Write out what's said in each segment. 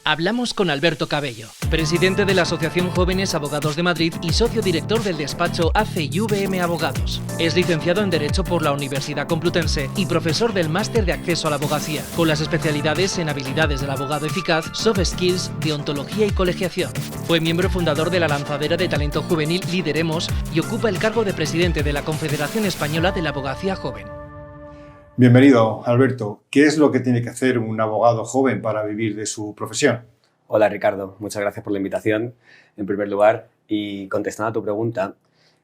Hablamos con Alberto Cabello, presidente de la Asociación Jóvenes Abogados de Madrid y socio director del despacho ACVM Abogados. Es licenciado en Derecho por la Universidad Complutense y profesor del Máster de Acceso a la Abogacía, con las especialidades en habilidades del abogado eficaz, soft skills, deontología y colegiación. Fue miembro fundador de la lanzadera de talento juvenil Lideremos y ocupa el cargo de presidente de la Confederación Española de la Abogacía Joven. Bienvenido, Alberto. ¿Qué es lo que tiene que hacer un abogado joven para vivir de su profesión? Hola, Ricardo. Muchas gracias por la invitación, en primer lugar. Y contestando a tu pregunta,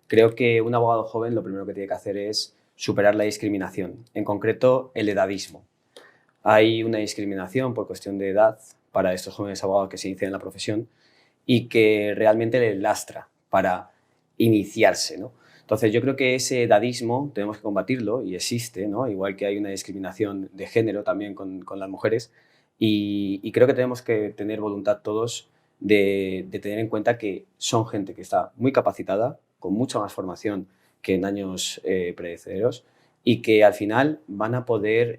creo que un abogado joven lo primero que tiene que hacer es superar la discriminación, en concreto el edadismo. Hay una discriminación por cuestión de edad para estos jóvenes abogados que se inician en la profesión y que realmente les lastra para iniciarse, ¿no? Entonces, yo creo que ese edadismo tenemos que combatirlo y existe, ¿no? Igual que hay una discriminación de género también con las mujeres y creo que tenemos que tener voluntad todos de tener en cuenta que son gente que está muy capacitada, con mucha más formación que en años predeceros y que al final van a poder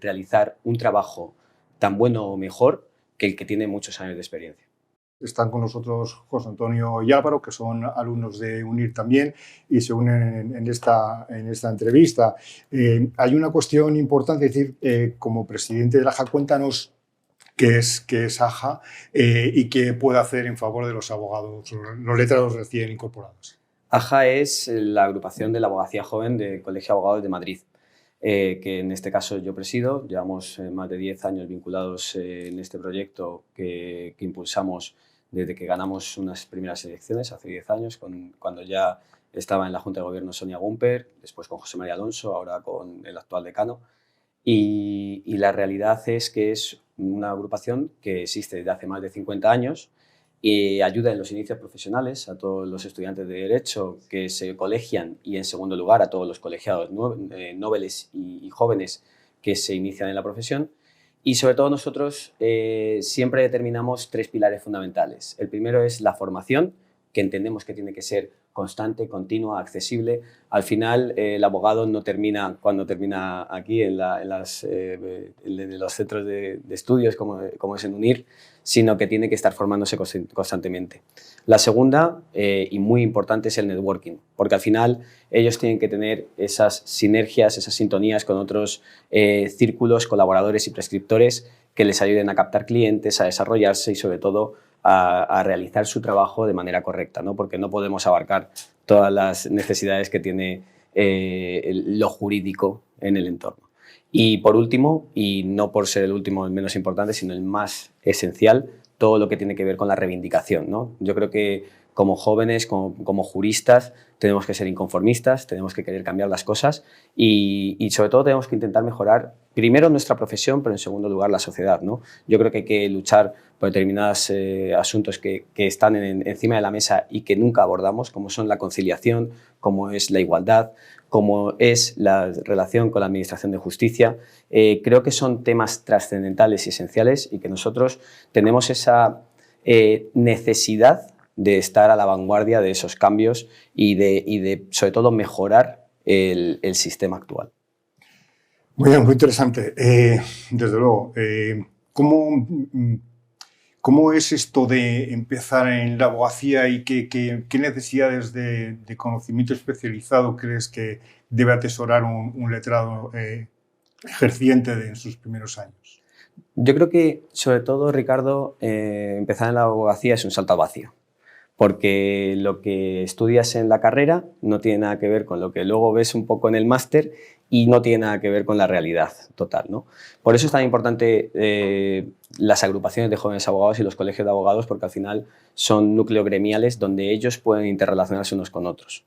realizar un trabajo tan bueno o mejor que el que tiene muchos años de experiencia. Están con nosotros José Antonio y Álvaro, que son alumnos de UNIR también y se unen en esta entrevista. Hay una cuestión importante, es decir, como presidente de la AJA, cuéntanos qué es AJA y qué puede hacer en favor de los abogados, los letrados recién incorporados. AJA es la agrupación de la abogacía joven del Colegio de Abogados de Madrid, que en este caso yo presido. Llevamos más de 10 años vinculados en este proyecto que impulsamos desde que ganamos unas primeras elecciones hace 10 años, cuando ya estaba en la Junta de Gobierno Sonia Gumper, después con José María Alonso, ahora con el actual decano. Y la realidad es que es una agrupación que existe desde hace más de 50 años y ayuda en los inicios profesionales a todos los estudiantes de Derecho que se colegian y, en segundo lugar, a todos los colegiados noveles y jóvenes que se inician en la profesión. Y, sobre todo, nosotros siempre determinamos 3 pilares fundamentales. El primero es la formación, que entendemos que tiene que ser constante, continua, accesible. Al final, el abogado no termina cuando termina aquí en los centros de estudios, como es en UNIR, sino que tiene que estar formándose constantemente. La segunda, y muy importante, es el networking, porque al final ellos tienen que tener esas sinergias, esas sintonías con otros círculos, colaboradores y prescriptores que les ayuden a captar clientes, a desarrollarse y, sobre todo, a realizar su trabajo de manera correcta, ¿no? Porque no podemos abarcar todas las necesidades que tiene lo jurídico en el entorno. Y por último, y no por ser el último el menos importante, sino el más esencial, todo lo que tiene que ver con la reivindicación, ¿no? Yo creo que como jóvenes, como juristas, tenemos que ser inconformistas, tenemos que querer cambiar las cosas y sobre todo tenemos que intentar mejorar primero nuestra profesión, pero en segundo lugar la sociedad, ¿no? Yo creo que hay que luchar por determinados asuntos que están encima de la mesa y que nunca abordamos, como son la conciliación, como es la igualdad, como es la relación con la Administración de Justicia. Creo que son temas trascendentales y esenciales y que nosotros tenemos esa necesidad de estar a la vanguardia de esos cambios y de sobre todo, mejorar el sistema actual. Muy bien, muy interesante. Desde luego, ¿cómo es esto de empezar en la abogacía y qué necesidades de conocimiento especializado crees que debe atesorar un letrado ejerciente en sus primeros años? Yo creo que, sobre todo, Ricardo, empezar en la abogacía es un salto al vacío, porque lo que estudias en la carrera no tiene nada que ver con lo que luego ves un poco en el máster y no tiene nada que ver con la realidad total, ¿no? Por eso es tan importante las agrupaciones de jóvenes abogados y los colegios de abogados, porque al final son núcleos gremiales donde ellos pueden interrelacionarse unos con otros.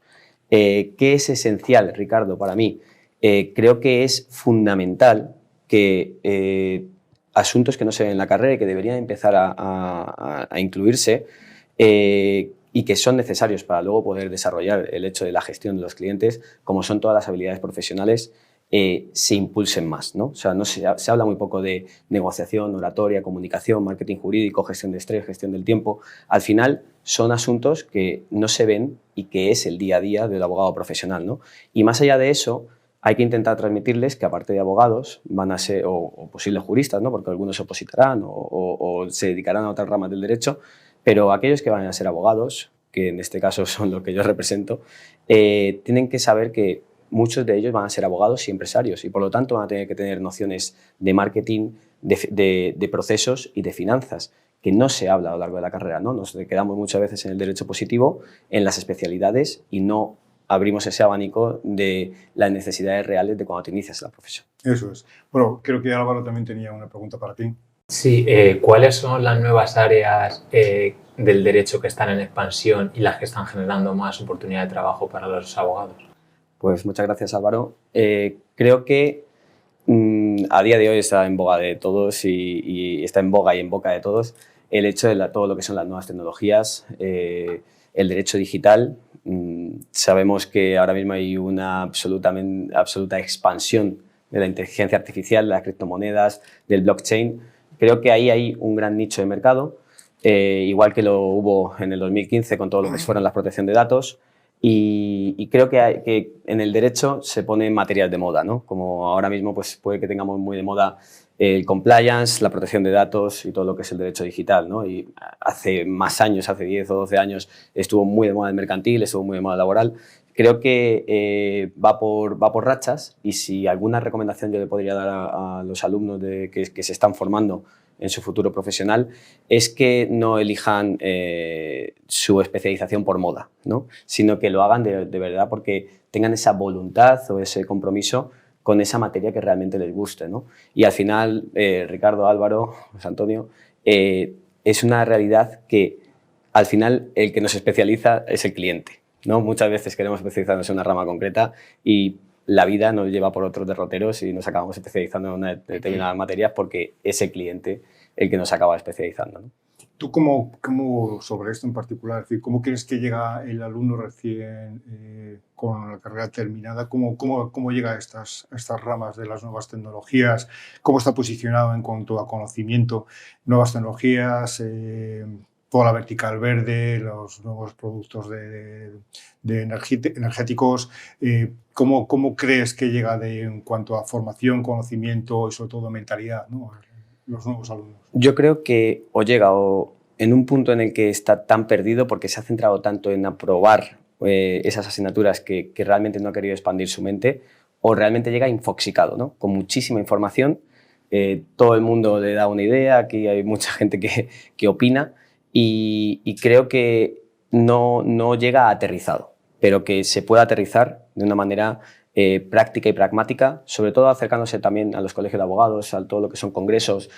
¿Qué es esencial, Ricardo, para mí? Creo que es fundamental que asuntos que no se ven en la carrera y que deberían empezar a incluirse y que son necesarios para luego poder desarrollar el hecho de la gestión de los clientes, como son todas las habilidades profesionales, se impulsen más, ¿no? O sea, se habla muy poco de negociación, oratoria, comunicación, marketing jurídico, gestión de estrés, gestión del tiempo. Al final son asuntos que no se ven y que es el día a día del abogado profesional, ¿no? Y más allá de eso, hay que intentar transmitirles que aparte de abogados van a ser, o posibles juristas, ¿no? Porque algunos se opositarán o se dedicarán a otras ramas del derecho, pero aquellos que van a ser abogados, que en este caso son los que yo represento, tienen que saber que muchos de ellos van a ser abogados y empresarios y por lo tanto van a tener que tener nociones de marketing, de procesos y de finanzas, que no se habla a lo largo de la carrera, ¿no? Nos quedamos muchas veces en el derecho positivo, en las especialidades y no abrimos ese abanico de las necesidades reales de cuando te inicias en la profesión. Eso es. Bueno, creo que Álvaro también tenía una pregunta para ti. Sí, ¿cuáles son las nuevas áreas del derecho que están en expansión y las que están generando más oportunidad de trabajo para los abogados? Pues muchas gracias, Álvaro. Creo que a día de hoy está en boga de todos y está en boga y en boca de todos el hecho de todo lo que son las nuevas tecnologías, el derecho digital. Sabemos que ahora mismo hay una absoluta expansión de la inteligencia artificial, de las criptomonedas, del blockchain. Creo que ahí hay un gran nicho de mercado, igual que lo hubo en el 2015 con todo lo que fueron la protección de datos. Y creo que en el derecho se ponen materias de moda, ¿no? Como ahora mismo pues puede que tengamos muy de moda el compliance, la protección de datos y todo lo que es el derecho digital, ¿no? Y hace más años, hace 10 o 12 años, estuvo muy de moda el mercantil, estuvo muy de moda el laboral. Creo que va por rachas y si alguna recomendación yo le podría dar a los alumnos que se están formando en su futuro profesional es que no elijan su especialización por moda, ¿no? Sino que lo hagan de verdad porque tengan esa voluntad o ese compromiso con esa materia que realmente les guste, ¿no? Y al final, Ricardo, Álvaro, José Antonio, es una realidad que al final el que nos especializa es el cliente, ¿no? Muchas veces queremos especializarnos en una rama concreta y la vida nos lleva por otros derroteros y nos acabamos especializando en una determinadas materias porque es el cliente el que nos acaba especializando, ¿no? ¿Tú cómo sobre esto en particular, es decir, cómo crees que llega el alumno recién con la carrera terminada? ¿Cómo llega a estas ramas de las nuevas tecnologías? ¿Cómo está posicionado en cuanto a conocimiento? Nuevas tecnologías, toda la vertical verde, los nuevos productos energéticos. ¿Cómo crees que llega en cuanto a formación, conocimiento y sobre todo mentalidad, ¿no? Los nuevos alumnos? Yo creo que o llega en un punto en el que está tan perdido porque se ha centrado tanto en aprobar esas asignaturas que realmente no ha querido expandir su mente, o realmente llega infoxicado, ¿no? Con muchísima información, todo el mundo le da una idea, aquí hay mucha gente que opina y creo que no llega aterrizado, pero que se puede aterrizar de una manera práctica y pragmática, sobre todo acercándose también a los colegios de abogados, a todo lo que son congresos.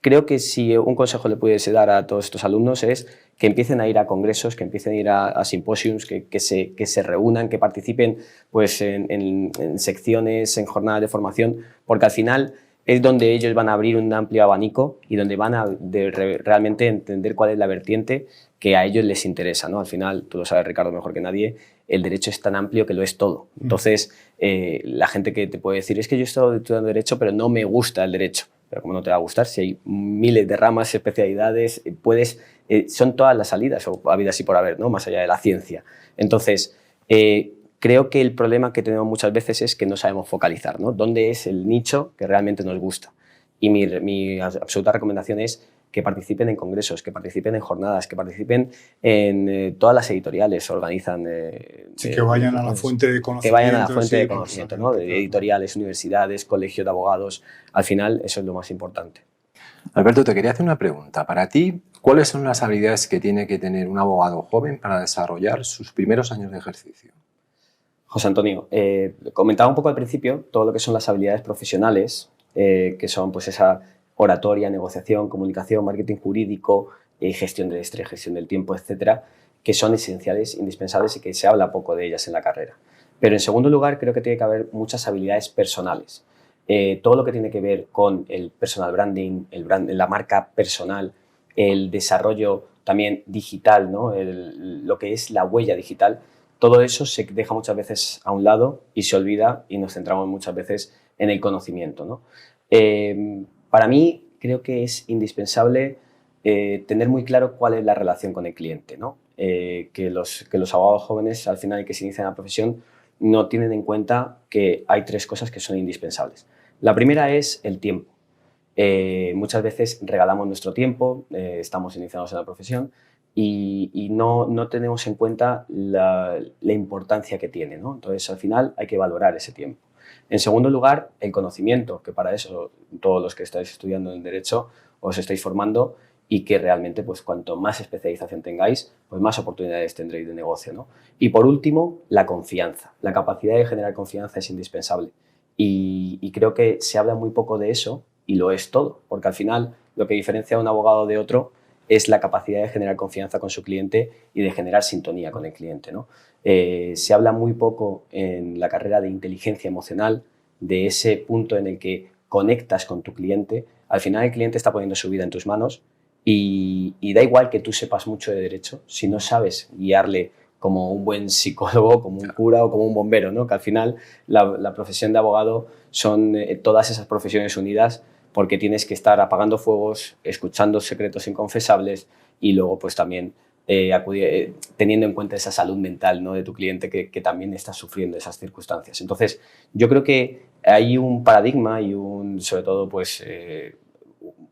Creo que si un consejo le pudiese dar a todos estos alumnos es que empiecen a ir a congresos, que empiecen a ir a simposiums, que se reúnan, que participen pues, en secciones, en jornadas de formación, porque al final es donde ellos van a abrir un amplio abanico y donde van a realmente entender cuál es la vertiente que a ellos les interesa, ¿no? Al final, tú lo sabes, Ricardo, mejor que nadie, el derecho es tan amplio que lo es todo. Entonces, la gente que te puede decir, es que yo he estado estudiando derecho, pero no me gusta el derecho. Pero ¿cómo no te va a gustar? Si hay miles de ramas, especialidades, son todas las salidas, o habidas y por haber, ¿no? Más allá de la ciencia. Entonces, creo que el problema que tenemos muchas veces es que no sabemos focalizar, ¿no? ¿Dónde es el nicho que realmente nos gusta? Y mi absoluta recomendación es que participen en congresos, que participen en jornadas, que participen en todas las editoriales, organizan... Sí, que vayan a la fuente de conocimiento. Que vayan a la fuente de conocimiento, ¿no? De editoriales, universidades, colegios de abogados. Al final, eso es lo más importante. Alberto, te quería hacer una pregunta. Para ti, ¿cuáles son las habilidades que tiene que tener un abogado joven para desarrollar sus primeros años de ejercicio? José Antonio, comentaba un poco al principio todo lo que son las habilidades profesionales, que son pues esa oratoria, negociación, comunicación, marketing jurídico, gestión del estrés, gestión del tiempo, etcétera, que son esenciales, indispensables y que se habla poco de ellas en la carrera. Pero en segundo lugar, creo que tiene que haber muchas habilidades personales. Todo lo que tiene que ver con el personal branding, la marca personal, el desarrollo también digital, ¿no? Lo que es la huella digital, todo eso se deja muchas veces a un lado y se olvida y nos centramos muchas veces en el conocimiento, ¿no? Para mí creo que es indispensable tener muy claro cuál es la relación con el cliente, ¿no? Que los abogados jóvenes al final que se inician en la profesión no tienen en cuenta que hay tres cosas que son indispensables. La primera es el tiempo. Muchas veces regalamos nuestro tiempo, estamos iniciados en la profesión y no tenemos en cuenta la importancia que tiene, ¿no? Entonces, al final hay que valorar ese tiempo. En segundo lugar, el conocimiento, que para eso todos los que estáis estudiando en Derecho os estáis formando y que realmente, pues, cuanto más especialización tengáis, pues más oportunidades tendréis de negocio, ¿no? Y por último, la confianza. La capacidad de generar confianza es indispensable y creo que se habla muy poco de eso y lo es todo, porque al final lo que diferencia a un abogado de otro es la capacidad de generar confianza con su cliente y de generar sintonía con el cliente, ¿no? Se habla muy poco en la carrera de inteligencia emocional, de ese punto en el que conectas con tu cliente. Al final el cliente está poniendo su vida en tus manos y da igual que tú sepas mucho de derecho, si no sabes guiarle como un buen psicólogo, como un cura o como un bombero, ¿no? Que al final la profesión de abogado son todas esas profesiones unidas, porque tienes que estar apagando fuegos, escuchando secretos inconfesables y luego pues también teniendo en cuenta esa salud mental, ¿no? De tu cliente que también está sufriendo esas circunstancias. Entonces, yo creo que hay un paradigma y sobre todo pues,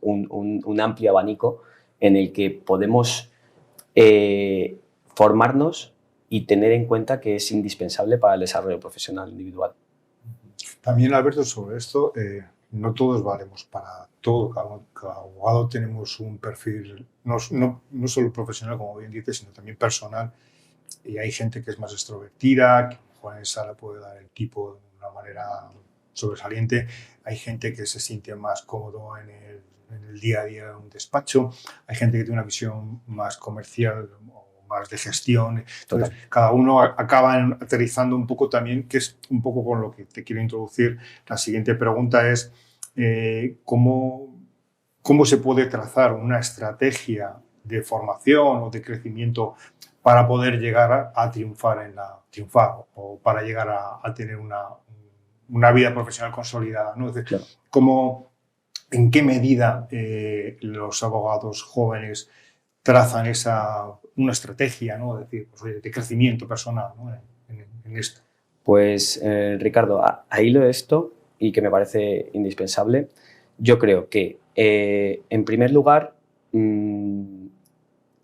un amplio abanico en el que podemos formarnos y tener en cuenta que es indispensable para el desarrollo profesional individual. También, Alberto, sobre esto, no todos valemos para todo. Cada abogado tenemos un perfil, no solo profesional, como bien dices, sino también personal. Y hay gente que es más extrovertida, que a lo mejor en sala puede dar el tipo de una manera sobresaliente. Hay gente que se siente más cómodo en el día a día de un despacho. Hay gente que tiene una visión más comercial o más de gestión. Entonces, cada uno acaba aterrizando un poco también, que es un poco con lo que te quiero introducir. La siguiente pregunta es ¿cómo se puede trazar una estrategia de formación o de crecimiento para poder llegar a triunfar o para llegar a tener una vida profesional consolidada, ¿no? Es decir, Claro. ¿En qué medida los abogados jóvenes trazan una estrategia, ¿no? Es decir, pues, de crecimiento personal, ¿no? en esto? Pues, Ricardo, a hilo de esto, y que me parece indispensable, yo creo que, en primer lugar,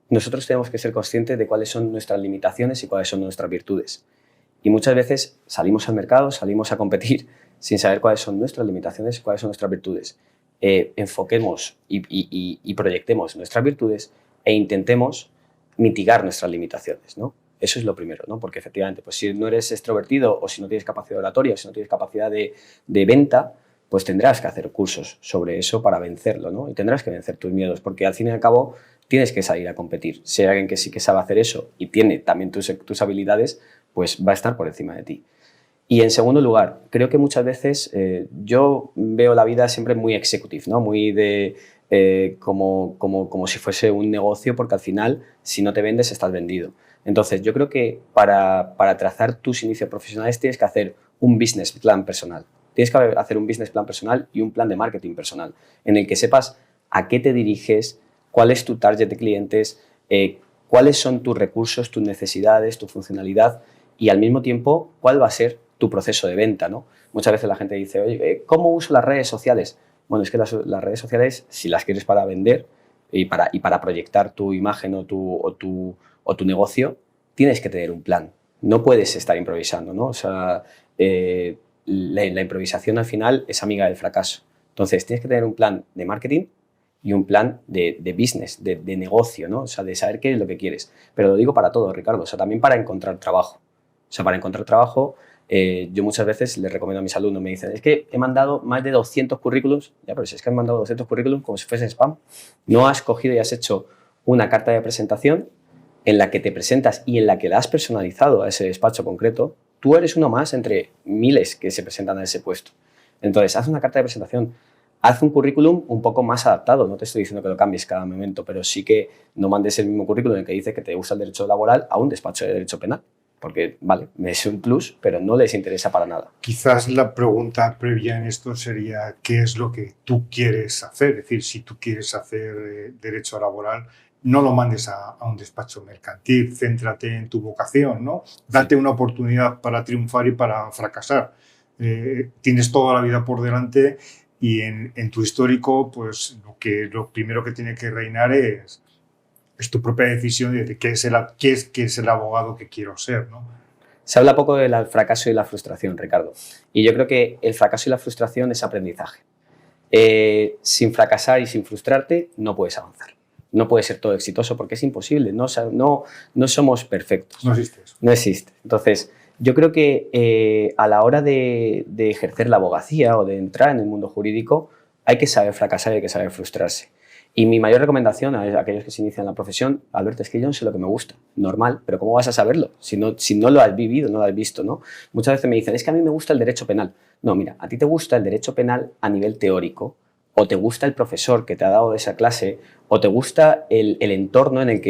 nosotros tenemos que ser conscientes de cuáles son nuestras limitaciones y cuáles son nuestras virtudes. Y muchas veces salimos al mercado, salimos a competir sin saber cuáles son nuestras limitaciones y cuáles son nuestras virtudes. Enfoquemos y proyectemos nuestras virtudes e intentemos mitigar nuestras limitaciones, ¿no? Eso es lo primero, ¿no? Porque efectivamente, pues si no eres extrovertido o si no tienes capacidad oratoria o si no tienes capacidad de venta, pues tendrás que hacer cursos sobre eso para vencerlo, ¿no? Y tendrás que vencer tus miedos, porque al fin y al cabo tienes que salir a competir. Si hay alguien que sí que sabe hacer eso y tiene también tus habilidades, pues va a estar por encima de ti. Y en segundo lugar, creo que muchas veces yo veo la vida siempre muy executive, ¿no? Muy de como si fuese un negocio, porque al final, si no te vendes, estás vendido. Entonces, yo creo que para trazar tus inicios profesionales tienes que hacer un business plan personal. Tienes que hacer un business plan personal y un plan de marketing personal, en el que sepas a qué te diriges, cuál es tu target de clientes, cuáles son tus recursos, tus necesidades, tu funcionalidad y al mismo tiempo cuál va a ser tu proceso de venta, ¿no? Muchas veces la gente dice, oye, ¿cómo uso las redes sociales? Bueno, es que las redes sociales, si las quieres para vender y para proyectar tu imagen o tu negocio, tienes que tener un plan. No puedes estar improvisando, ¿no? O sea, la improvisación al final es amiga del fracaso. Entonces, tienes que tener un plan de marketing y un plan de business, de negocio, ¿no? O sea, de saber qué es lo que quieres. Pero lo digo para todo, Ricardo, o sea, también para encontrar trabajo. O sea, para encontrar trabajo, yo muchas veces les recomiendo a mis alumnos, me dicen, es que he mandado más de 200 currículums, ya, pero si es que han mandado 200 currículums como si fuese spam. No has cogido y has hecho una carta de presentación en la que te presentas y en la que la has personalizado a ese despacho concreto. Tú eres uno más entre miles que se presentan a ese puesto. Entonces, haz una carta de presentación, haz un currículum un poco más adaptado. No te estoy diciendo que lo cambies cada momento, pero sí que no mandes el mismo currículum en el que dice que te gusta el derecho laboral a un despacho de derecho penal. Porque, vale, es un plus, pero no les interesa para nada. Quizás la pregunta previa en esto sería ¿qué es lo que tú quieres hacer? Es decir, si tú quieres hacer derecho laboral, no lo mandes a un despacho mercantil, céntrate en tu vocación, ¿no? Date una oportunidad para triunfar y para fracasar. Tienes toda la vida por delante y en tu histórico, pues lo primero que tiene que reinar es tu propia decisión de qué es el abogado que quiero ser, ¿no? Se habla poco del fracaso y la frustración, Ricardo. Y yo creo que el fracaso y la frustración es aprendizaje. Sin fracasar y sin frustrarte no puedes avanzar. No puede ser todo exitoso porque es imposible. No somos perfectos. No existe eso. No existe. Entonces, yo creo que a la hora de ejercer la abogacía o de entrar en el mundo jurídico hay que saber fracasar y hay que saber frustrarse. Y mi mayor recomendación a aquellos que se inician en la profesión, Alberto, es que yo no sé lo que me gusta, normal, pero ¿cómo vas a saberlo si no lo has vivido, no lo has visto, ¿no? Muchas veces me dicen, es que a mí me gusta el derecho penal. No, mira, a ti te gusta el derecho penal a nivel teórico, o te gusta el profesor que te ha dado esa clase, o te gusta el entorno en el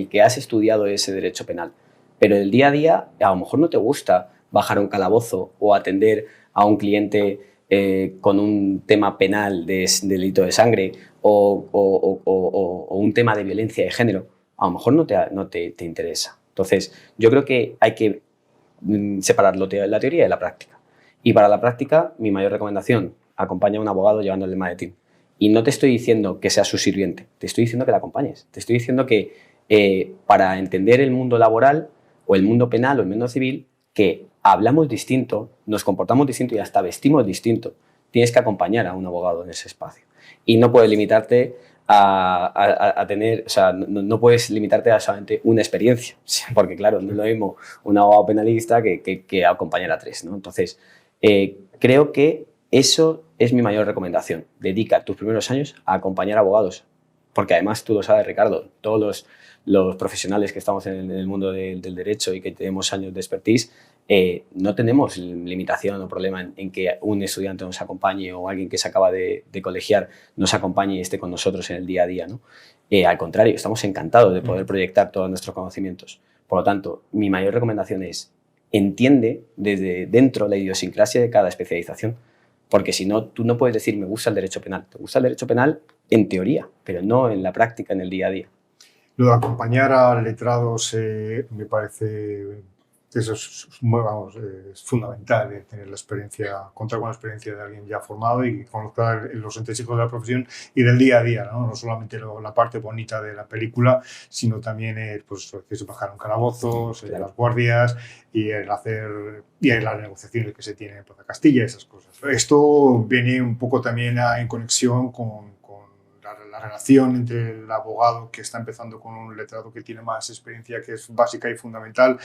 que has estudiado ese derecho penal. Pero el día a día, a lo mejor no te gusta bajar a un calabozo o atender a un cliente con un tema penal de delito de sangre o un tema de violencia de género, a lo mejor no te interesa. Entonces, yo creo que hay que separar la teoría de la práctica. Y para la práctica, mi mayor recomendación, acompaña a un abogado llevándole el maletín. Y no te estoy diciendo que seas su sirviente, te estoy diciendo que la acompañes. Te estoy diciendo que para entender el mundo laboral o el mundo penal o el mundo civil, que hablamos distinto, nos comportamos distinto y hasta vestimos distinto, tienes que acompañar a un abogado en ese espacio. Y no puedes limitarte a tener, o sea, no puedes limitarte a solamente una experiencia, porque claro, no es lo mismo un abogado penalista que acompañar a tres, ¿no? Entonces, creo que eso es mi mayor recomendación. Dedica tus primeros años a acompañar a abogados, porque además tú lo sabes, Ricardo, todos los profesionales que estamos en el mundo del derecho y que tenemos años de expertise, no tenemos limitación o problema en que un estudiante nos acompañe o alguien que se acaba de colegiar nos acompañe y esté con nosotros en el día a día, ¿no? Al contrario, estamos encantados de poder proyectar todos nuestros conocimientos. Por lo tanto, mi mayor recomendación es entiende desde dentro la idiosincrasia de cada especialización, porque si no, tú no puedes decir me gusta el derecho penal. Te gusta el derecho penal en teoría, pero no en la práctica, en el día a día. Lo de acompañar a letrados me parece que eso es fundamental, tener la experiencia, contar con la experiencia de alguien ya formado y conocer los entresijos de la profesión y del día a día, no solamente la parte bonita de la película, sino también pues, bajar un calabozo, Claro. las guardias y las negociaciones que se tienen en Plaza Castilla, esas cosas. Esto viene un poco también en conexión con la relación entre el abogado que está empezando con un letrado que tiene más experiencia, que es básica y fundamental,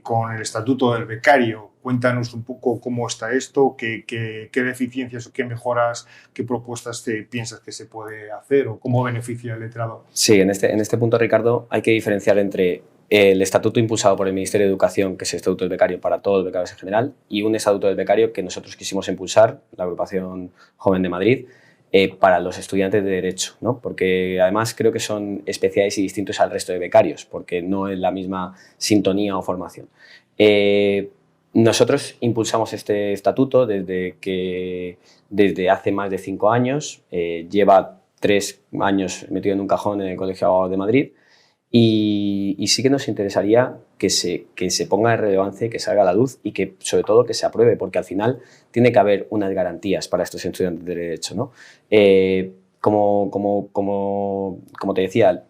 con el estatuto del becario. Cuéntanos un poco cómo está esto, qué deficiencias o qué mejoras, qué propuestas piensas que se puede hacer o cómo beneficia el letrado. Sí, en este punto, Ricardo, hay que diferenciar entre el estatuto impulsado por el Ministerio de Educación, que es el estatuto del becario para todos los becarios en general, y un estatuto del becario que nosotros quisimos impulsar, la Agrupación Joven de Madrid, para los estudiantes de Derecho, ¿no? Porque además creo que son especiales y distintos al resto de becarios, porque no es la misma sintonía o formación. Nosotros impulsamos este estatuto desde hace más de 5 años, lleva 3 años metido en un cajón en el Colegio de Abogados de Madrid y sí que nos interesaría que se ponga en relevancia y que salga a la luz y que sobre todo que se apruebe, porque al final tiene que haber unas garantías para estos estudiantes de Derecho, ¿no? Como te decía,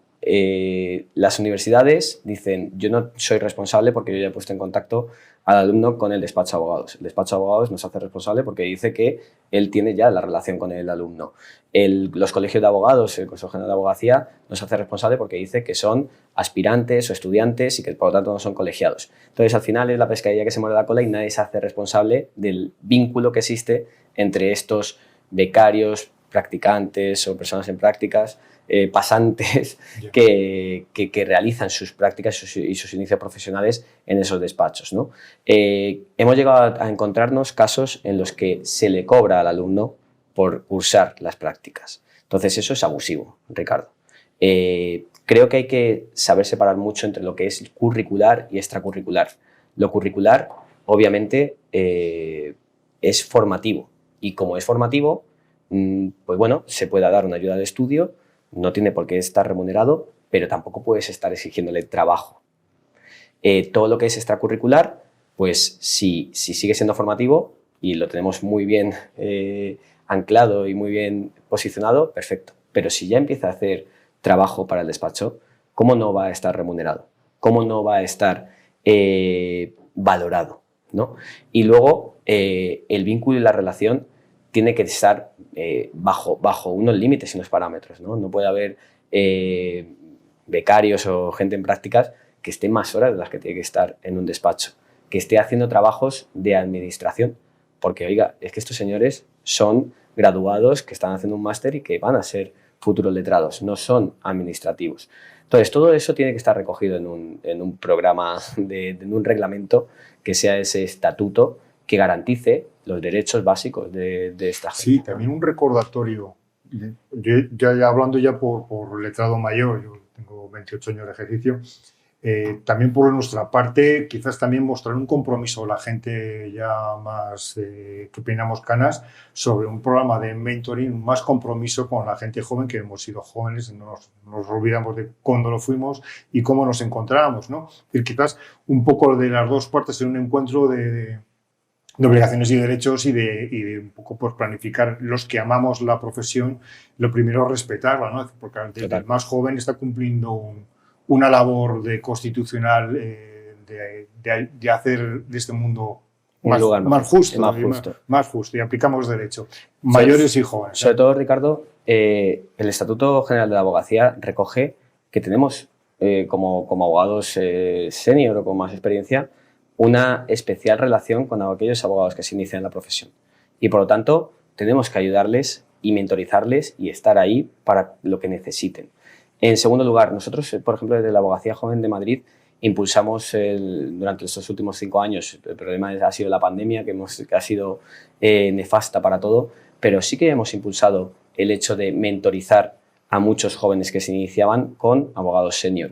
las universidades dicen yo no soy responsable porque yo ya he puesto en contacto al alumno con el despacho de abogados. El despacho de abogados nos hace responsable porque dice que él tiene ya la relación con el alumno. Los colegios de abogados, el Consejo General de Abogacía, nos hace responsable porque dice que son aspirantes o estudiantes y que por lo tanto no son colegiados. Entonces al final es la pescadilla que se muerde la cola y nadie se hace responsable del vínculo que existe entre estos becarios, practicantes o personas en prácticas, pasantes que realizan sus prácticas y sus inicios profesionales en esos despachos, ¿no? Hemos llegado a encontrarnos casos en los que se le cobra al alumno por cursar las prácticas. Entonces eso es abusivo, Ricardo. Creo que hay que saber separar mucho entre lo que es curricular y extracurricular. Lo curricular, obviamente, es formativo y como es formativo, pues bueno, se puede dar una ayuda de estudio no tiene por qué estar remunerado, pero tampoco puedes estar exigiéndole trabajo. Todo lo que es extracurricular, pues si sigue siendo formativo y lo tenemos muy bien anclado y muy bien posicionado, perfecto. Pero si ya empieza a hacer trabajo para el despacho, ¿cómo no va a estar remunerado? ¿Cómo no va a estar valorado, ¿no? Y luego el vínculo y la relación tiene que estar bajo unos límites y unos parámetros, ¿no? No puede haber becarios o gente en prácticas que esté más horas de las que tiene que estar en un despacho, que esté haciendo trabajos de administración, porque, oiga, es que estos señores son graduados que están haciendo un máster y que van a ser futuros letrados, no son administrativos. Entonces, todo eso tiene que estar recogido en un programa, en un reglamento que sea ese estatuto que garantice los derechos básicos de esta gente. Sí, también un recordatorio. Yo ya hablando ya por letrado mayor, yo tengo 28 años de ejercicio, también por nuestra parte, quizás también mostrar un compromiso a la gente ya más que peinamos canas sobre un programa de mentoring, más compromiso con la gente joven, que hemos sido jóvenes, no nos olvidamos de cuándo lo fuimos y cómo nos encontrábamos, ¿no? Y quizás un poco de las dos partes en un encuentro de obligaciones y derechos y de un poco pues, planificar los que amamos la profesión, lo primero respetarla, ¿no? Porque el más joven está cumpliendo una labor constitucional de hacer de este mundo más justo y aplicamos derecho, mayores y jóvenes. Sobre todo, Ricardo, el Estatuto General de la Abogacía recoge que tenemos como abogados senior o con más experiencia una especial relación con aquellos abogados que se inician en la profesión y por lo tanto tenemos que ayudarles y mentorizarles y estar ahí para lo que necesiten. En segundo lugar, nosotros, por ejemplo, desde la Abogacía Joven de Madrid impulsamos durante estos últimos 5 años, el problema ha sido la pandemia, que ha sido nefasta para todo, pero sí que hemos impulsado el hecho de mentorizar a muchos jóvenes que se iniciaban con abogados senior.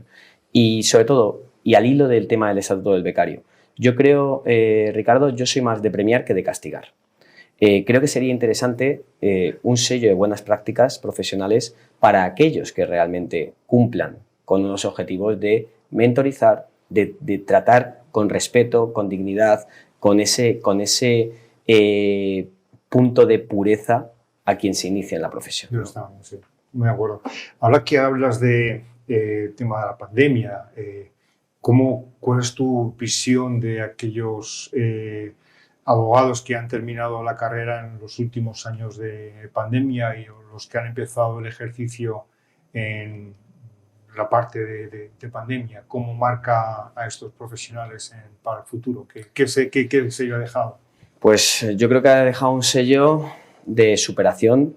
Y sobre todo, y al hilo del tema del estatuto del becario, yo creo, Ricardo, yo soy más de premiar que de castigar. Creo que sería interesante un sello de buenas prácticas profesionales para aquellos que realmente cumplan con unos objetivos de mentorizar, de tratar con respeto, con dignidad, con ese punto de pureza a quien se inicia en la profesión. Yo estaba, sí, muy de acuerdo. Ahora que hablas del tema de la pandemia, ¿cuál es tu visión de aquellos abogados que han terminado la carrera en los últimos años de pandemia y los que han empezado el ejercicio en la parte de pandemia? ¿Cómo marca a estos profesionales para el futuro? ¿Qué sello ha dejado? Pues yo creo que ha dejado un sello de superación,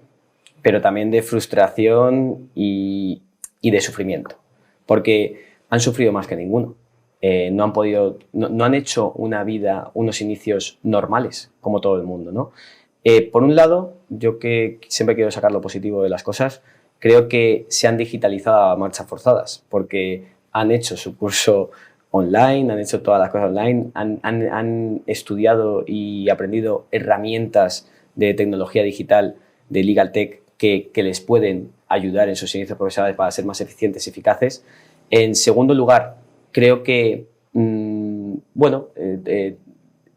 pero también de frustración y de sufrimiento, porque han sufrido más que ninguno. No han hecho una vida, unos inicios normales, como todo el mundo, ¿no? Por un lado, yo que siempre quiero sacar lo positivo de las cosas, creo que se han digitalizado a marchas forzadas, porque han hecho su curso online, han hecho todas las cosas online, han estudiado y aprendido herramientas de tecnología digital, de Legal Tech, que les pueden ayudar en sus inicios profesionales para ser más eficientes y eficaces. En segundo lugar, creo que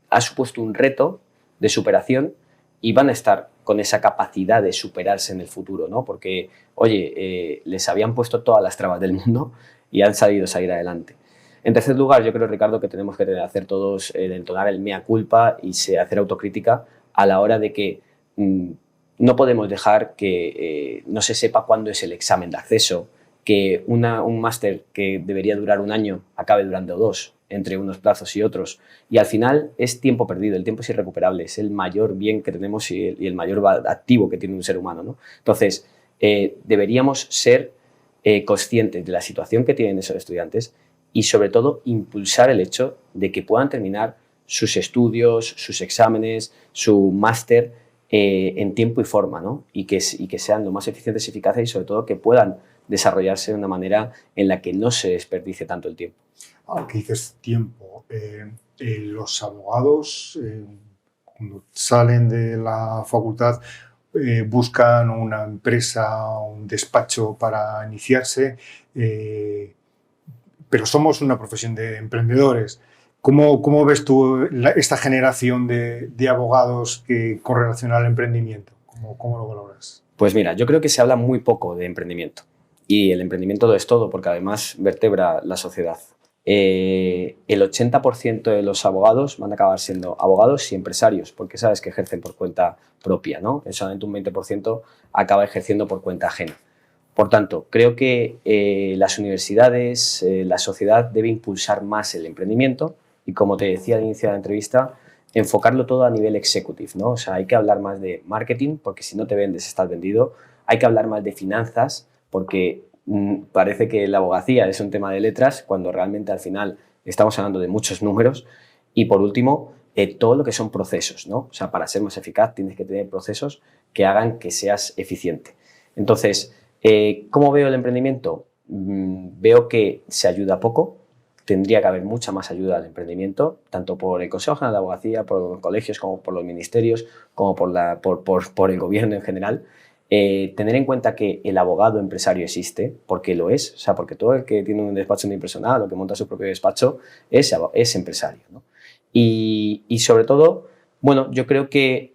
ha supuesto un reto de superación y van a estar con esa capacidad de superarse en el futuro, ¿no? Porque, oye, les habían puesto todas las trabas del mundo y han salir adelante. En tercer lugar, yo creo, Ricardo, que tenemos que hacer todos, entonar el mea culpa y hacer autocrítica a la hora de que no podemos dejar que no se sepa cuándo es el examen de acceso, que un máster que debería durar 1 año acabe durando 2, entre unos plazos y otros. Y al final es tiempo perdido, el tiempo es irrecuperable, es el mayor bien que tenemos y el mayor activo que tiene un ser humano, ¿no? Entonces, deberíamos ser conscientes de la situación que tienen esos estudiantes y, sobre todo, impulsar el hecho de que puedan terminar sus estudios, sus exámenes, su máster en tiempo y forma, ¿no? Y que sean lo más eficientes y eficaces y, sobre todo, que puedan desarrollarse de una manera en la que no se desperdicie tanto el tiempo. Ahora que dices tiempo, los abogados cuando salen de la facultad buscan una empresa, un despacho para iniciarse, pero somos una profesión de emprendedores. ¿Cómo ves tú esta generación de abogados con relación al emprendimiento? ¿Cómo lo valoras? Pues mira, yo creo que se habla muy poco de emprendimiento y el emprendimiento lo es todo porque además vertebra la sociedad. El 80% de los abogados van a acabar siendo abogados y empresarios porque sabes que ejercen por cuenta propia, ¿no? Solamente un 20% acaba ejerciendo por cuenta ajena. Por tanto, creo que las universidades, la sociedad debe impulsar más el emprendimiento y, como te decía al inicio de la entrevista, enfocarlo todo a nivel executive, ¿no? O sea, hay que hablar más de marketing porque si no te vendes estás vendido. Hay que hablar más de finanzas porque parece que la abogacía es un tema de letras cuando realmente al final estamos hablando de muchos números. Y por último, todo lo que son procesos, ¿no? O sea, para ser más eficaz tienes que tener procesos que hagan que seas eficiente. Entonces, ¿cómo veo el emprendimiento? Veo que se ayuda poco. Tendría que haber mucha más ayuda al emprendimiento, tanto por el Consejo General de Abogacía, por los colegios, como por los ministerios, como por el gobierno en general. Tener en cuenta que el abogado empresario existe, porque lo es, o sea, porque todo el que tiene un despacho unipersonal o que monta su propio despacho es empresario, ¿no? Y sobre todo, bueno, yo creo que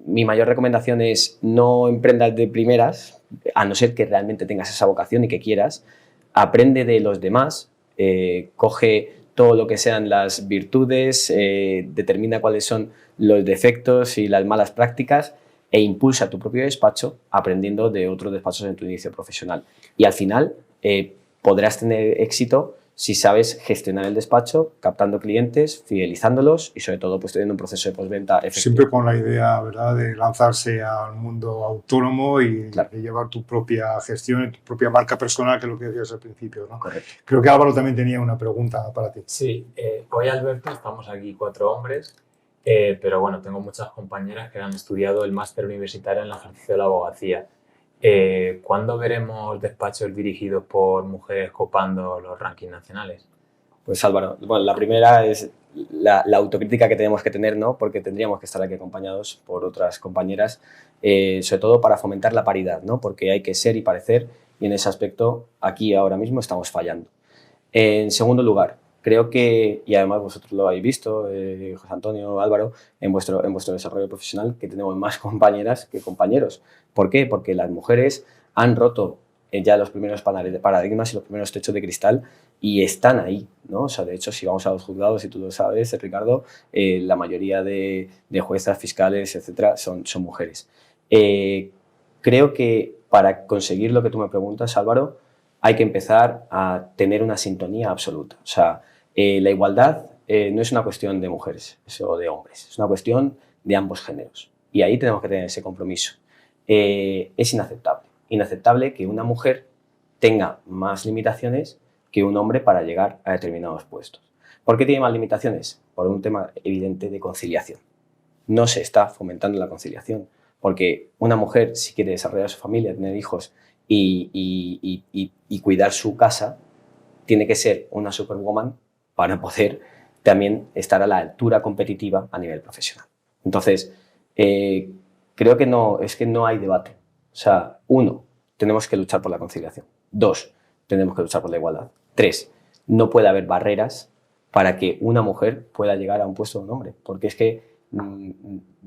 mi mayor recomendación es no emprendas de primeras, a no ser que realmente tengas esa vocación y que quieras. Aprende de los demás, coge todo lo que sean las virtudes, determina cuáles son los defectos y las malas prácticas e impulsa tu propio despacho aprendiendo de otros despachos en tu inicio profesional. Y al final podrás tener éxito si sabes gestionar el despacho, captando clientes, fidelizándolos y sobre todo pues teniendo un proceso de postventa efectivo. Siempre con la idea, ¿verdad?, de lanzarse al mundo autónomo y Claro. de llevar tu propia gestión y tu propia marca personal, que es lo que decías al principio, ¿no? Correcto. Creo que Álvaro también tenía una pregunta para ti. Sí, hoy Alberto estamos aquí 4 hombres, pero bueno, tengo muchas compañeras que han estudiado el máster universitario en el ejercicio de la abogacía. ¿Cuándo veremos despachos dirigidos por mujeres copando los rankings nacionales? Pues Álvaro, bueno, la primera es la autocrítica que tenemos que tener, ¿no? Porque tendríamos que estar aquí acompañados por otras compañeras, sobre todo para fomentar la paridad, ¿no? Porque hay que ser y parecer y en ese aspecto aquí ahora mismo estamos fallando. En segundo lugar, creo que, y además vosotros lo habéis visto, José Antonio, Álvaro, en vuestro desarrollo profesional, que tenemos más compañeras que compañeros. ¿Por qué? Porque las mujeres han roto ya los primeros paradigmas y los primeros techos de cristal y están ahí, ¿no? O sea, de hecho, si vamos a los juzgados, y tú lo sabes, Ricardo, la mayoría de juezas, fiscales, etcétera, son mujeres. Creo que para conseguir lo que tú me preguntas, Álvaro, hay que empezar a tener una sintonía absoluta. O sea, la igualdad no es una cuestión de mujeres o de hombres, es una cuestión de ambos géneros. Y ahí tenemos que tener ese compromiso. Es inaceptable que una mujer tenga más limitaciones que un hombre para llegar a determinados puestos. ¿Por qué tiene más limitaciones? Por un tema evidente de conciliación. No se está fomentando la conciliación, porque una mujer, si quiere desarrollar su familia, tener hijos y cuidar su casa, tiene que ser una superwoman para poder también estar a la altura competitiva a nivel profesional. Entonces, creo que no hay debate. O sea, 1, tenemos que luchar por la conciliación. 2, tenemos que luchar por la igualdad. 3, no puede haber barreras para que una mujer pueda llegar a un puesto de un hombre, porque es que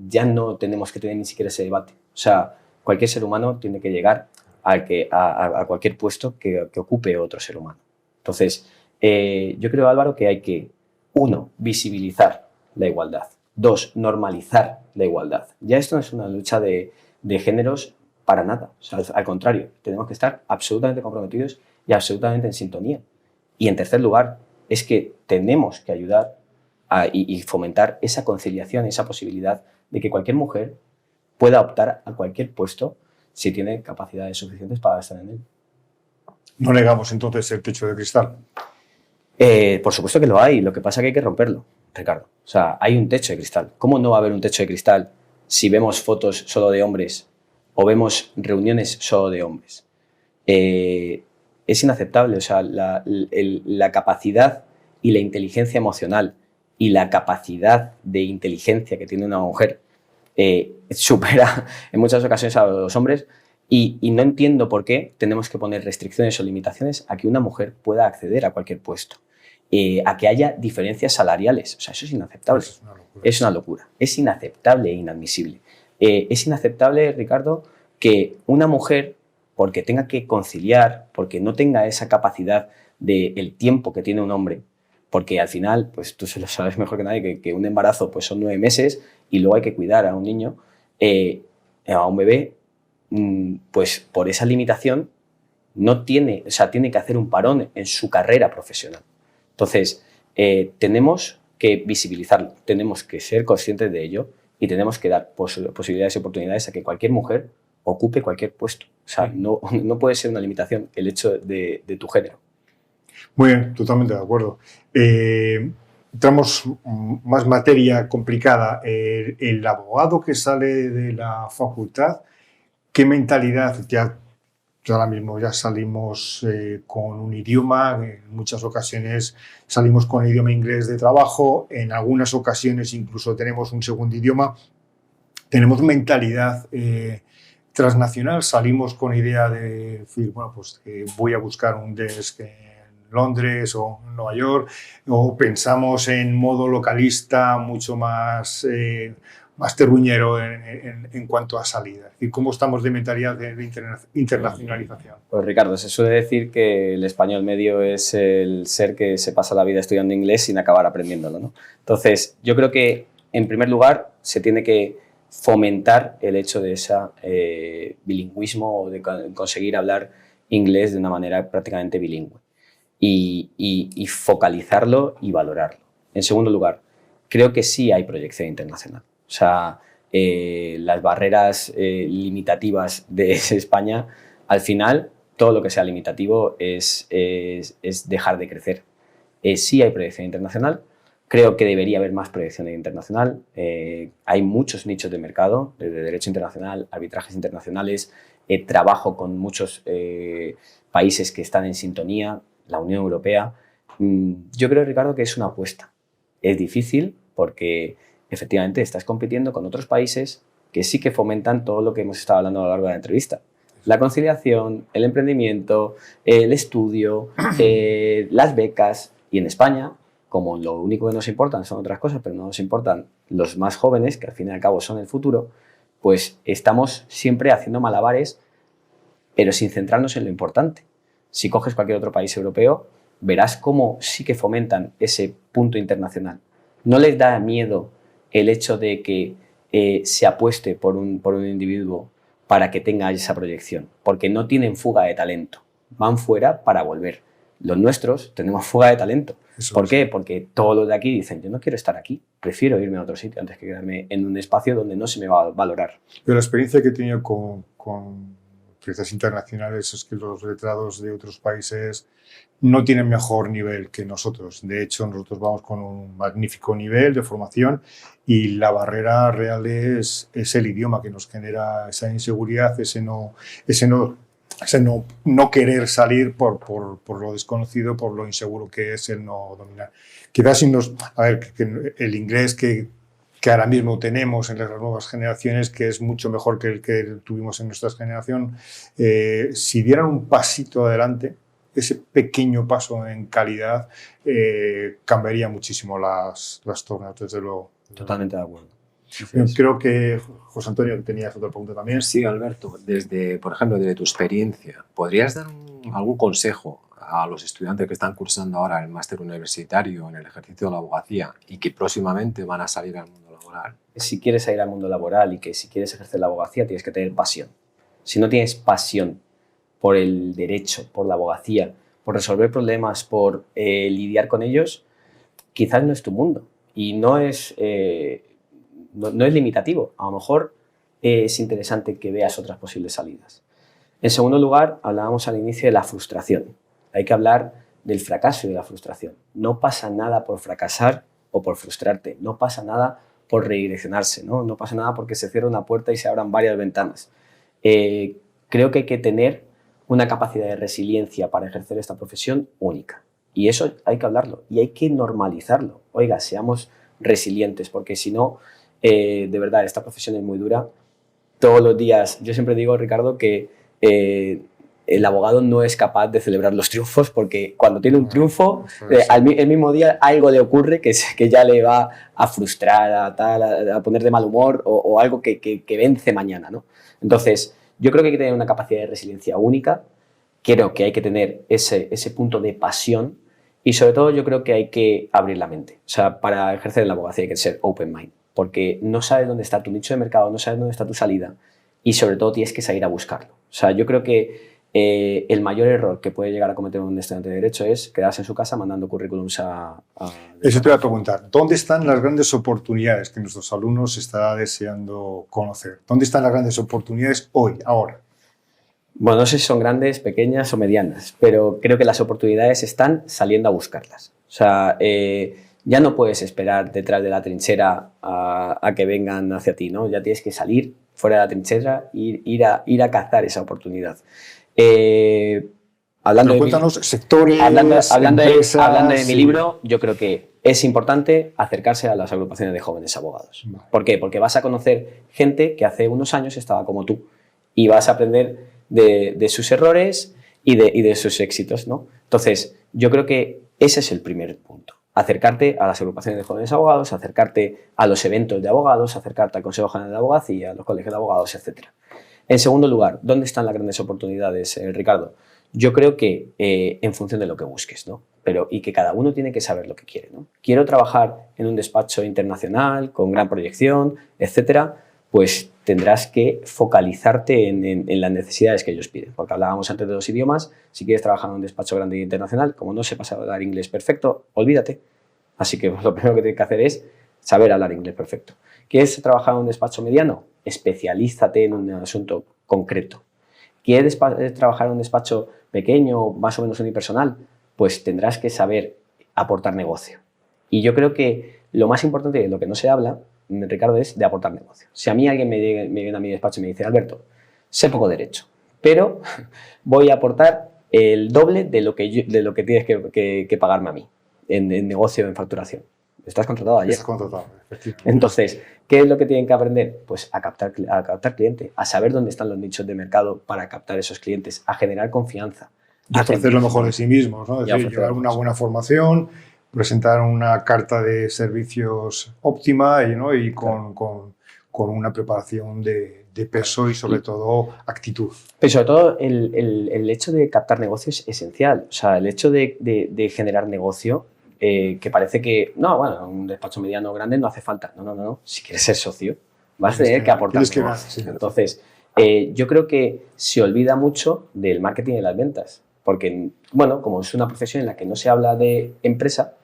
ya no tenemos que tener ni siquiera ese debate. O sea, cualquier ser humano tiene que llegar a cualquier puesto que ocupe otro ser humano. Entonces, yo creo, Álvaro, que hay que, 1, visibilizar la igualdad. 2, normalizar la igualdad. Ya esto no es una lucha de géneros para nada. O sea, al contrario, tenemos que estar absolutamente comprometidos y absolutamente en sintonía. Y en tercer lugar, es que tenemos que ayudar y fomentar esa conciliación, esa posibilidad de que cualquier mujer pueda optar a cualquier puesto si tiene capacidades suficientes para estar en él. No negamos entonces el techo de cristal. Por supuesto que lo hay, lo que pasa es que hay que romperlo, Ricardo. O sea, hay un techo de cristal. ¿Cómo no va a haber un techo de cristal si vemos fotos solo de hombres o vemos reuniones solo de hombres? Es inaceptable. O sea, la capacidad y la inteligencia emocional y la capacidad de inteligencia que tiene una mujer supera en muchas ocasiones a los hombres y no entiendo por qué tenemos que poner restricciones o limitaciones a que una mujer pueda acceder a cualquier puesto, a que haya diferencias salariales. O sea, eso es inaceptable. Pues es una locura. Es una locura. Es inaceptable e inadmisible. Es inaceptable, Ricardo, que una mujer, porque tenga que conciliar, porque no tenga esa capacidad del tiempo que tiene un hombre, porque al final, pues tú se lo sabes mejor que nadie, que un embarazo pues son 9 meses y luego hay que cuidar a un niño, a un bebé, pues por esa limitación no tiene, o sea, tiene que hacer un parón en su carrera profesional. Entonces, tenemos que visibilizarlo, tenemos que ser conscientes de ello y tenemos que dar posibilidades y oportunidades a que cualquier mujer ocupe cualquier puesto. O sea, no puede ser una limitación el hecho de tu género. Muy bien, totalmente de acuerdo. Entramos más materia complicada. El abogado que sale de la facultad, ¿qué mentalidad? Ya ahora mismo ya salimos con un idioma, en muchas ocasiones salimos con el idioma inglés de trabajo, en algunas ocasiones incluso tenemos un segundo idioma. Tenemos mentalidad transnacional, salimos con idea de decir, bueno, pues voy a buscar un desk en Londres o en Nueva York, o pensamos en modo localista mucho más terruñero en cuanto a salida. Es decir, ¿cómo estamos de mentalidad de internacionalización? Pues Ricardo, se suele decir que el español medio es el ser que se pasa la vida estudiando inglés sin acabar aprendiéndolo, ¿no? Entonces, yo creo que, en primer lugar, se tiene que fomentar el hecho de ese bilingüismo o de conseguir hablar inglés de una manera prácticamente bilingüe y focalizarlo y valorarlo. En segundo lugar, creo que sí hay proyección internacional. O sea, las barreras limitativas de España, al final, todo lo que sea limitativo es dejar de crecer. Sí hay proyección internacional. Creo que debería haber más proyección internacional. Hay muchos nichos de mercado, desde derecho internacional, arbitrajes internacionales, trabajo con muchos países que están en sintonía, la Unión Europea. Yo creo, Ricardo, que es una apuesta. Es difícil porque efectivamente estás compitiendo con otros países que sí que fomentan todo lo que hemos estado hablando a lo largo de la entrevista. La conciliación, el emprendimiento, el estudio, las becas. Y en España, como lo único que nos importan son otras cosas, pero no nos importan los más jóvenes, que al fin y al cabo son el futuro, pues estamos siempre haciendo malabares, pero sin centrarnos en lo importante. Si coges cualquier otro país europeo, verás cómo sí que fomentan ese punto internacional. No les da miedo el hecho de que se apueste por un individuo para que tenga esa proyección, porque no tienen fuga de talento. Van fuera para volver. Los nuestros tenemos fuga de talento. ¿Por qué? Porque todos los de aquí dicen, yo no quiero estar aquí, prefiero irme a otro sitio antes que quedarme en un espacio donde no se me va a valorar. Pero la experiencia que he tenido con empresas internacionales es que los letrados de otros países no tienen mejor nivel que nosotros. De hecho, nosotros vamos con un magnífico nivel de formación y la barrera real es el idioma, que nos genera esa inseguridad, ese no querer salir por lo desconocido, por lo inseguro que es el no dominar. Quizás que el inglés que ahora mismo tenemos en las nuevas generaciones, que es mucho mejor que el que tuvimos en nuestra generación, si dieran un pasito adelante, ese pequeño paso en calidad cambiaría muchísimo las tornas, desde luego. Totalmente de acuerdo. Creo que, José Antonio, tenías otra pregunta también. Sí, Alberto, por ejemplo, desde tu experiencia, ¿podrías dar algún consejo a los estudiantes que están cursando ahora el máster universitario en el ejercicio de la abogacía y que próximamente van a salir al mundo laboral? Si quieres salir al mundo laboral y que si quieres ejercer la abogacía tienes que tener pasión. Si no tienes pasión por el derecho, por la abogacía, por resolver problemas, por lidiar con ellos, quizás no es tu mundo y no es limitativo. A lo mejor es interesante que veas otras posibles salidas. En segundo lugar, hablábamos al inicio de la frustración. Hay que hablar del fracaso y de la frustración. No pasa nada por fracasar o por frustrarte. No pasa nada por redireccionarse, ¿no? No pasa nada porque se cierre una puerta y se abran varias ventanas. Creo que hay que tener una capacidad de resiliencia para ejercer esta profesión única. Y eso hay que hablarlo y hay que normalizarlo. Oiga, seamos resilientes, porque si no, de verdad, esta profesión es muy dura. Todos los días, yo siempre digo, Ricardo, que el abogado no es capaz de celebrar los triunfos porque cuando tiene un triunfo, el mismo día algo le ocurre que ya le va a frustrar, a poner de mal humor o algo que vence mañana, ¿no? Entonces, yo creo que hay que tener una capacidad de resiliencia única, creo que hay que tener ese punto de pasión y sobre todo yo creo que hay que abrir la mente. O sea, para ejercer la abogacía hay que ser open mind, porque no sabes dónde está tu nicho de mercado, no sabes dónde está tu salida y sobre todo tienes que salir a buscarlo. O sea, yo creo que el mayor error que puede llegar a cometer un estudiante de Derecho es quedarse en su casa mandando currículums a... Eso te voy a preguntar. ¿Dónde están las grandes oportunidades que nuestros alumnos están deseando conocer? ¿Dónde están las grandes oportunidades hoy, ahora? Bueno, no sé si son grandes, pequeñas o medianas, pero creo que las oportunidades están saliendo a buscarlas. O sea, ya no puedes esperar detrás de la trinchera a que vengan hacia ti, ¿no? Ya tienes que salir fuera de la trinchera e ir a cazar esa oportunidad. Cuéntanos sectores, hablando empresas, de mi libro, yo creo que es importante acercarse a las agrupaciones de jóvenes abogados. Vale. ¿Por qué? Porque vas a conocer gente que hace unos años estaba como tú y vas a aprender de sus errores y de sus éxitos, ¿no? Entonces, yo creo que ese es el primer punto. Acercarte a las agrupaciones de jóvenes abogados, acercarte a los eventos de abogados, acercarte al Consejo General de Abogacía, a los colegios de abogados, etc. En segundo lugar, ¿dónde están las grandes oportunidades, Ricardo? Yo creo que en función de lo que busques, ¿no? Y que cada uno tiene que saber lo que quiere, ¿no? Quiero trabajar en un despacho internacional, con gran proyección, etcétera, pues tendrás que focalizarte en las necesidades que ellos piden. Porque hablábamos antes de los idiomas, si quieres trabajar en un despacho grande e internacional, como no sepas hablar inglés perfecto, olvídate. Así que lo primero que tienes que hacer es saber hablar inglés perfecto. ¿Quieres trabajar en un despacho mediano? Especialízate en un asunto concreto. ¿Quieres trabajar en un despacho pequeño, más o menos unipersonal? Pues tendrás que saber aportar negocio. Y yo creo que lo más importante de lo que no se habla, Ricardo, es de aportar negocio. Si a mí alguien me viene a mi despacho y me dice, Alberto, sé poco derecho, pero voy a aportar el doble de lo que tienes que pagarme a mí en negocio, en facturación. Estás contratado ayer. Estás contratado, efectivamente. Entonces, ¿qué es lo que tienen que aprender? Pues a captar cliente, a saber dónde están los nichos de mercado para captar esos clientes, a generar confianza. Y ofrecer lo mejor de sí mismos, ¿no? Es decir, llevar una buena formación, presentar una carta de servicios óptima y con una preparación de peso y sobre todo actitud. Pero sobre todo el hecho de captar negocio es esencial. O sea, el hecho de generar negocio, que parece que, no, bueno, un despacho mediano o grande no hace falta. No. Si quieres ser socio, vas a tener que aportar negocio. Sí. Entonces, yo creo que se olvida mucho del marketing y las ventas. Porque, bueno, como es una profesión en la que no se habla de empresa,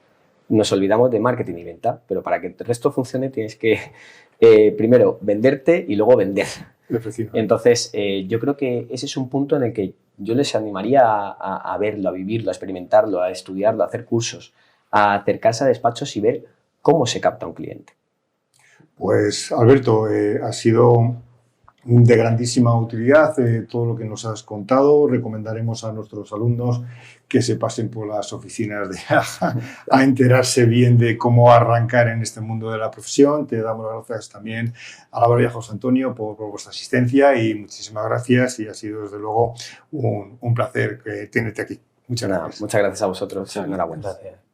nos olvidamos de marketing y venta, pero para que el resto funcione tienes que primero venderte y luego vender. Entonces, yo creo que ese es un punto en el que yo les animaría a verlo, a vivirlo, a experimentarlo, a estudiarlo, a hacer cursos, a acercarse a despachos y ver cómo se capta un cliente. Pues, Alberto, ha sido de grandísima utilidad todo lo que nos has contado. Recomendaremos a nuestros alumnos que se pasen por las oficinas de AJA a enterarse bien de cómo arrancar en este mundo de la profesión. Te damos las gracias también a Laura y a José Antonio por vuestra asistencia y muchísimas gracias y ha sido desde luego un placer tenerte aquí. Muchas gracias. Muchas gracias a vosotros. Enhorabuena. Gracias.